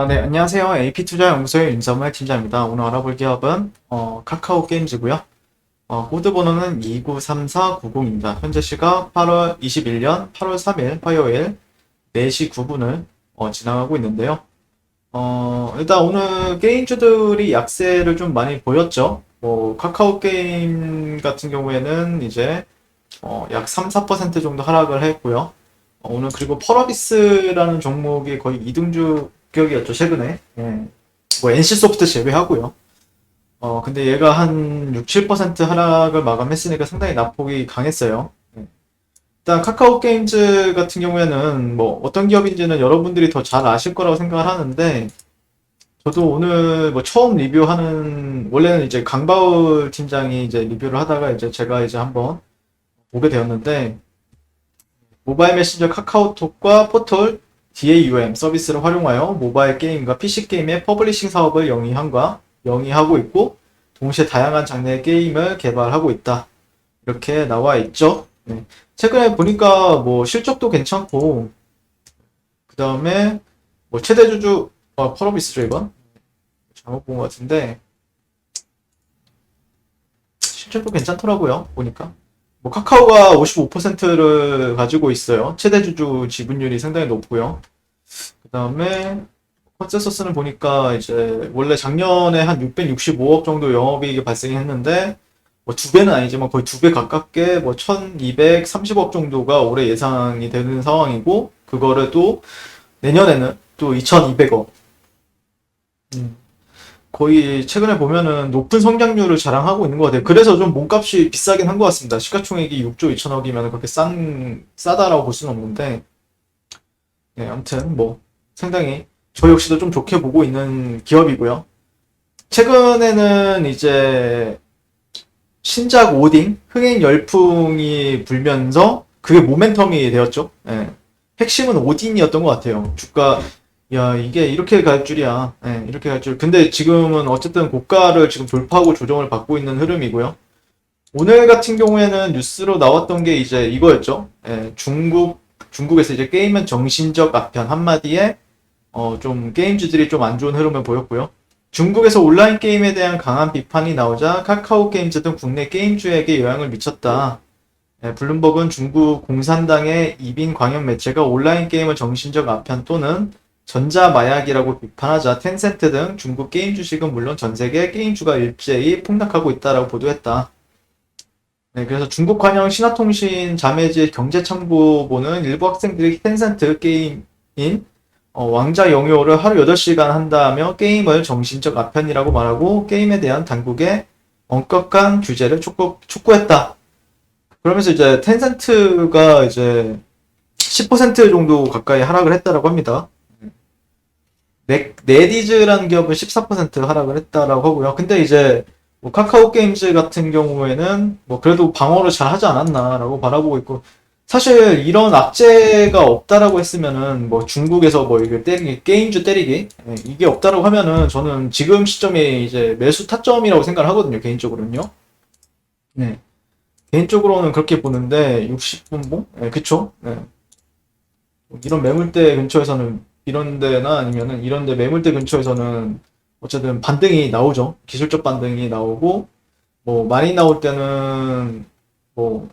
네, 안녕하세요. AP투자연구소의 윤석열 팀장입니다. 오늘 알아볼 기업은 카카오 게임즈고요. 코드 번호는 293490입니다. 현재 시각 8월 21년 8월 3일 화요일 4시 9분을 지나가고 있는데요. 일단 오늘 게임주들이 약세를 좀 많이 보였죠. 카카오 게임 같은 경우에는 이제 약 3, 4% 정도 하락을 했고요. 오늘 그리고 펄어비스라는 종목이 거의 2등주 격이었죠, 최근에. 예. 뭐 NC소프트 제외하고요. 근데 얘가 한 6, 7% 하락을 마감했으니까 상당히 낙폭이 강했어요. 예. 일단 카카오 게임즈 같은 경우에는 뭐 어떤 기업인지는 여러분들이 더 잘 아실 거라고 생각을 하는데, 저도 오늘 뭐 처음 리뷰하는, 원래는 이제 강바울 팀장이 이제 리뷰를 하다가 이제 제가 이제 한번 보게 되었는데, 모바일 메신저 카카오톡과 포털 DAUM 서비스를 활용하여 모바일 게임과 PC 게임의 퍼블리싱 사업을 영위하고 있고, 동시에 다양한 장르의 게임을 개발하고 있다. 이렇게 나와 있죠. 네. 최근에 보니까 뭐 실적도 괜찮고, 그 다음에 뭐 최대 주주, 펄어비스죠, 이건? 잘못 본 것 같은데, 실적도 괜찮더라고요, 보니까. 뭐 카카오가 55%를 가지고 있어요. 최대 주주 지분율이 상당히 높고요. 그 다음에 컨센서스는 보니까 이제 원래 작년에 한 665억 정도 영업이익이 발생했는데 뭐 두 배는 아니지만 거의 두 배 가깝게 뭐 1230억 정도가 올해 예상이 되는 상황이고, 그거를 또 내년에는 또 2200억, 거의 최근에 보면은 높은 성장률을 자랑하고 있는 것 같아요. 그래서 좀 몸값이 비싸긴 한 것 같습니다. 시가총액이 6조 2천억이면 그렇게 싸다라고 볼 수는 없는데, 네, 아무튼 뭐 상당히 저 역시도 좀 좋게 보고 있는 기업이고요. 최근에는 이제 신작 오딩, 흥행 열풍이 불면서 그게 모멘텀이 되었죠. 예. 핵심은 오딘이었던 것 같아요. 주가, 야, 이게 이렇게 갈 줄이야. 예, 이렇게 갈 줄. 근데 지금은 어쨌든 고가를 지금 돌파하고 조정을 받고 있는 흐름이고요. 오늘 같은 경우에는 뉴스로 나왔던 게 이제 이거였죠. 예, 중국에서 이제 게임은 정신적 아편 한마디에 좀 게임주들이 좀 안 좋은 흐름을 보였고요. 중국에서 온라인 게임에 대한 강한 비판이 나오자 카카오 게임즈 등 국내 게임주에게 영향을 미쳤다. 블룸버그는 중국 공산당의 이빈 광역 매체가 온라인 게임을 정신적 아편 또는 전자마약이라고 비판하자 텐센트 등 중국 게임 주식은 물론 전 세계 게임주가 일제히 폭락하고 있다라고 보도했다. 네, 그래서 중국 관영 신화통신 자매지 경제참고보는 일부 학생들이 텐센트 게임인 왕자 영유를 하루 8시간 한다며 게임을 정신적 아편이라고 말하고 게임에 대한 당국의 엄격한 규제를 촉구했다. 그러면서 이제 텐센트가 이제 10% 정도 가까이 하락을 했다라고 합니다. 네디즈라는 기업은 14% 하락을 했다라고 하고요. 근데 이제 뭐 카카오 게임즈 같은 경우에는 뭐 그래도 방어를 잘 하지 않았나라고 바라보고 있고, 사실 이런 악재가 없다라고 했으면은 뭐 중국에서 뭐 이게 때리기, 게임주 때리기, 이게 없다라고 하면은 저는 지금 시점이 이제 매수 타점이라고 생각을 하거든요, 개인적으로는요. 네. 개인적으로는 그렇게 보는데 60분봉? 네, 그쵸? 네. 이런 매물대 근처에서는, 이런 데나 아니면은 이런 데 매물대 근처에서는 어쨌든 반등이 나오죠. 기술적 반등이 나오고, 뭐 많이 나올 때는 뭐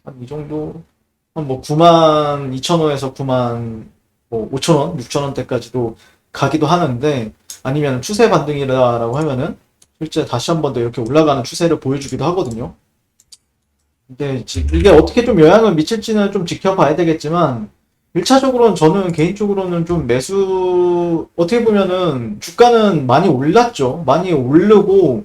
한 이 정도, 한 뭐 9만 2천 원에서 9만 뭐 5천 원, 6천 원대까지도 가기도 하는데, 아니면 추세 반등이라고 하면은 실제 다시 한 번 더 이렇게 올라가는 추세를 보여주기도 하거든요. 이게 어떻게 좀 영향을 미칠지는 좀 지켜봐야 되겠지만, 1차적으로는 저는 개인적으로는 좀 어떻게 보면은 주가는 많이 올랐죠. 많이 오르고,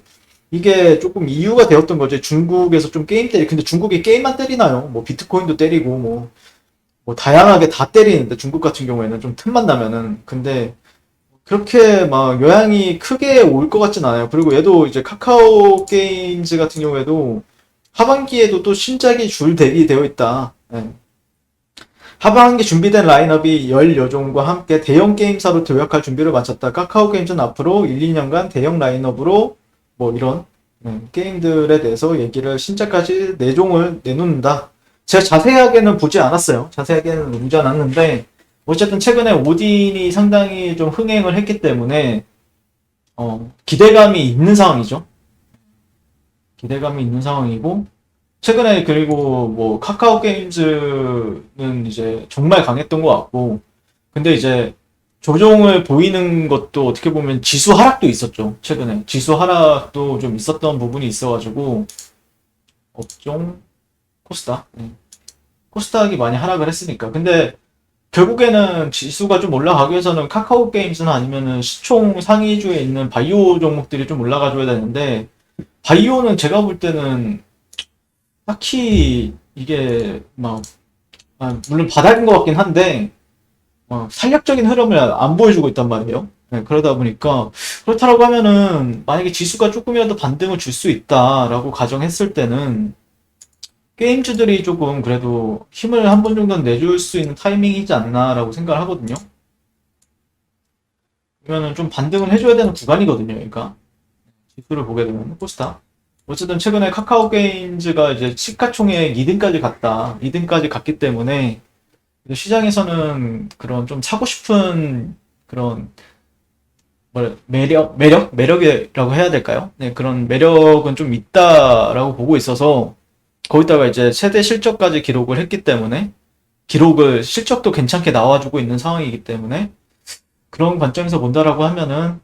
이게 조금 이유가 되었던 거죠. 중국에서 좀 근데 중국이 게임만 때리나요? 뭐 비트코인도 때리고, 뭐 다양하게 다 때리는데, 중국 같은 경우에는 좀 틈만 나면은. 근데 그렇게 막 영향이 크게 올 것 같진 않아요. 그리고 얘도 이제 카카오 게임즈 같은 경우에도 하반기에도 또 신작이 줄 대비되어 있다. 예. 하반기 준비된 라인업이 10여종과 함께 대형 게임사로 도약할 준비를 마쳤다. 카카오 게임즈는 앞으로 1, 2년간 대형 라인업으로 뭐 이런 게임들에 대해서 신작까지 4종을 내놓는다. 제가 자세하게는 보지 않았어요. 자세하게는 보지 않았는데 어쨌든 최근에 오딘이 상당히 좀 흥행을 했기 때문에 기대감이 있는 상황이죠. 기대감이 있는 상황이고 최근에 그리고 뭐 카카오 게임즈는 이제 정말 강했던 것 같고 근데 이제 조종을 보이는 것도 어떻게 보면 지수 하락도 있었죠. 최근에 지수 하락도 좀 있었던 부분이 있어가지고 업종 코스닥 코스닥이 많이 하락을 했으니까 근데 결국에는 지수가 좀 올라가기 위해서는 카카오 게임즈나 아니면은 시총 상위주에 있는 바이오 종목들이 좀 올라가줘야 되는데 바이오는 제가 볼 때는 딱히 이게 막 물론 바닥인 것 같긴 한데 탄력적인 흐름을 안 보여주고 있단 말이에요. 네, 그러다 보니까 그렇다고 하면은 만약에 지수가 조금이라도 반등을 줄 수 있다라고 가정했을 때는 게임주들이 조금 그래도 힘을 한 번 정도는 내줄 수 있는 타이밍이지 않나라고 생각을 하거든요. 그러면은 좀 반등을 해줘야 되는 구간이거든요. 그러니까 지수를 보게 되면 코스닥. 어쨌든 최근에 카카오 게임즈가 이제 시가총액 2등까지 갔다. 2등까지 갔기 때문에 시장에서는 그런 좀 사고 싶은 그런 매력이라고 해야 될까요? 네, 그런 매력은 좀 있다라고 보고 있어서 거기다가 이제 최대 실적까지 기록을 했기 때문에 실적도 괜찮게 나와주고 있는 상황이기 때문에 그런 관점에서 본다라고 하면은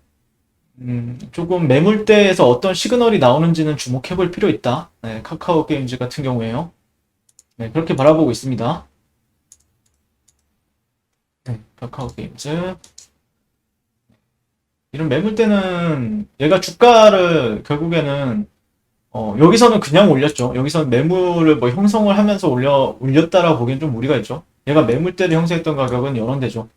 조금 매물대에서 어떤 시그널이 나오는지는 주목해 볼 필요 있다. 네, 카카오 게임즈 같은 경우에요. 네, 그렇게 바라보고 있습니다. 네, 카카오 게임즈. 이런 매물대는 얘가 주가를 결국에는 여기서는 그냥 올렸죠. 여기서는 매물을 뭐 형성을 하면서 올렸다라고 보기엔 좀 무리가 있죠. 얘가 매물대를 형성했던 가격은 이런 데죠.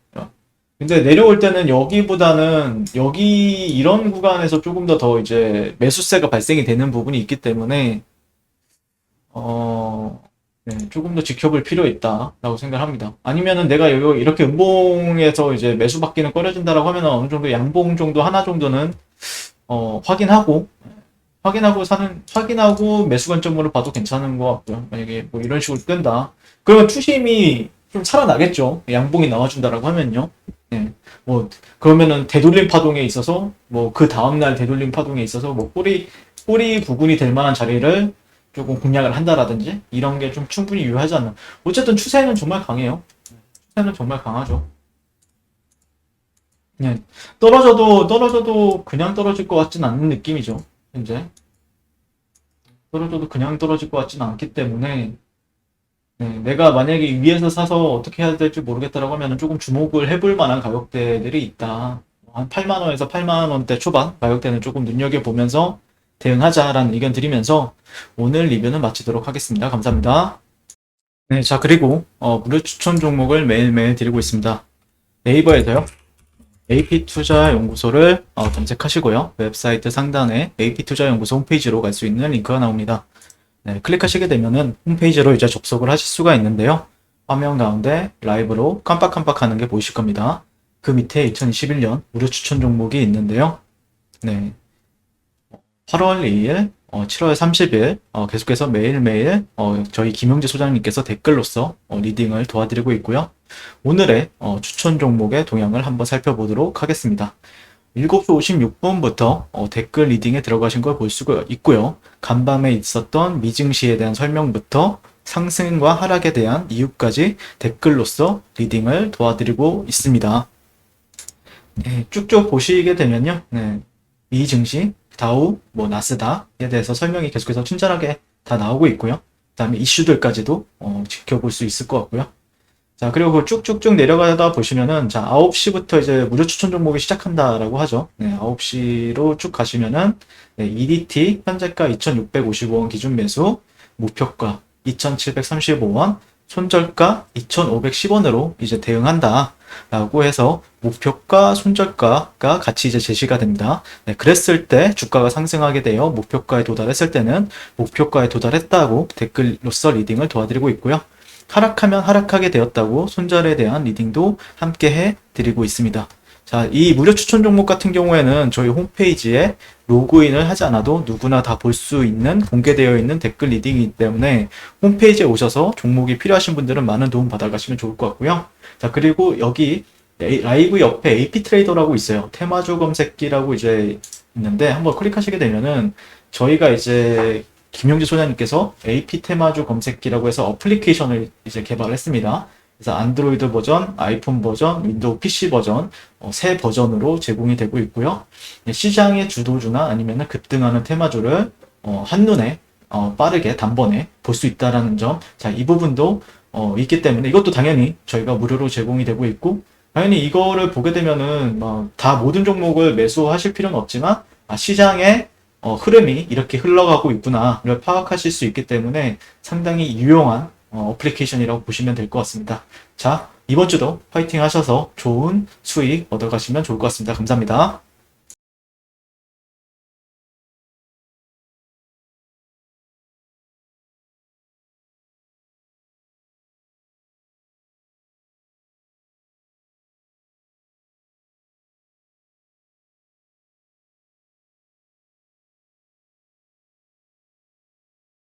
근데 내려올 때는 여기보다는 여기 이런 구간에서 조금 더 이제 매수세가 발생이 되는 부분이 있기 때문에 네, 조금 더 지켜볼 필요 있다라고 생각합니다. 아니면은 내가 여기 이렇게 음봉에서 이제 매수 받기는 꺼려진다라고 하면 어느 정도 양봉 정도 하나 정도는 확인하고 매수 관점으로 봐도 괜찮은 것 같고요. 만약에 뭐 이런 식으로 뜬다. 그러면 투심이 좀 살아나겠죠. 양봉이 나와준다라고 하면요. 네. 뭐, 그러면은 되돌림 파동에 있어서, 뭐, 그 다음날 되돌림 파동에 있어서, 뭐, 꼬리 부분이 될 만한 자리를 조금 공략을 한다라든지, 이런 게 좀 충분히 유효하지 않나. 어쨌든 추세는 정말 강해요. 추세는 정말 강하죠. 네. 떨어져도 그냥 떨어질 것 같진 않는 느낌이죠. 현재. 떨어져도 그냥 떨어질 것 같진 않기 때문에, 네, 내가 만약에 위에서 사서 어떻게 해야 될지 모르겠다라고 하면 조금 주목을 해볼 만한 가격대들이 있다. 한 8만 원에서 8만 원대 초반 가격대는 조금 눈여겨보면서 대응하자라는 의견 드리면서 오늘 리뷰는 마치도록 하겠습니다. 감사합니다. 네, 자, 그리고 무료 추천 종목을 매일매일 드리고 있습니다. 네이버에서요. AP투자연구소를 검색하시고요. 웹사이트 상단에 AP투자연구소 홈페이지로 갈 수 있는 링크가 나옵니다. 네, 클릭하시게 되면은 홈페이지로 이제 접속을 하실 수가 있는데요. 화면 가운데 라이브로 깜빡깜빡 하는 게 보이실 겁니다. 그 밑에 2021년 무료 추천 종목이 있는데요. 네. 8월 2일, 7월 30일, 계속해서 매일매일, 저희 김용재 소장님께서 댓글로서 리딩을 도와드리고 있고요. 오늘의 추천 종목의 동향을 한번 살펴보도록 하겠습니다. 7시 56분부터 댓글 리딩에 들어가신 걸 볼 수가 있고요. 간밤에 있었던 미증시에 대한 설명부터 상승과 하락에 대한 이유까지 댓글로서 리딩을 도와드리고 있습니다. 네, 쭉쭉 보시게 되면요. 네, 미증시, 다우, 뭐 나스닥에 대해서 설명이 계속해서 친절하게 다 나오고 있고요. 그 다음에 이슈들까지도 지켜볼 수 있을 것 같고요. 자, 그리고 쭉쭉쭉 내려가다 보시면은, 자, 9시부터 이제 무료 추천 종목이 시작한다라고 하죠. 네, 9시로 쭉 가시면은, 네, EDT 현재가 2,655원 기준 매수, 목표가 2,735원, 손절가 2,510원으로 이제 대응한다. 라고 해서 목표가, 손절가가 같이 이제 제시가 됩니다. 네, 그랬을 때 주가가 상승하게 되어 목표가에 도달했을 때는 목표가에 도달했다고 댓글로서 리딩을 도와드리고 있고요. 하락하면 하락하게 되었다고 손절에 대한 리딩도 함께 해드리고 있습니다. 자, 이 무료 추천 종목 같은 경우에는 저희 홈페이지에 로그인을 하지 않아도 누구나 다 볼 수 있는 공개되어 있는 댓글 리딩이기 때문에 홈페이지에 오셔서 종목이 필요하신 분들은 많은 도움 받아가시면 좋을 것 같고요. 자, 그리고 여기 라이브 옆에 AP 트레이더라고 있어요. 테마주 검색기라고 이제 있는데 한번 클릭하시게 되면은 저희가 이제 김용지 소장님께서 AP 테마주 검색기라고 해서 어플리케이션을 이제 개발했습니다. 그래서 안드로이드 버전, 아이폰 버전, 윈도우 PC 버전 세 버전으로 제공이 되고 있고요. 시장의 주도주나 아니면 급등하는 테마주를 한눈에 빠르게 단번에 볼 수 있다라는 점. 자, 이 부분도 있기 때문에 이것도 당연히 저희가 무료로 제공이 되고 있고, 당연히 이거를 보게 되면은 다 모든 종목을 매수하실 필요는 없지만 시장의 흐름이 이렇게 흘러가고 있구나를 파악하실 수 있기 때문에 상당히 유용한 어플리케이션이라고 보시면 될 것 같습니다. 자, 이번 주도 파이팅 하셔서 좋은 수익 얻어가시면 좋을 것 같습니다. 감사합니다.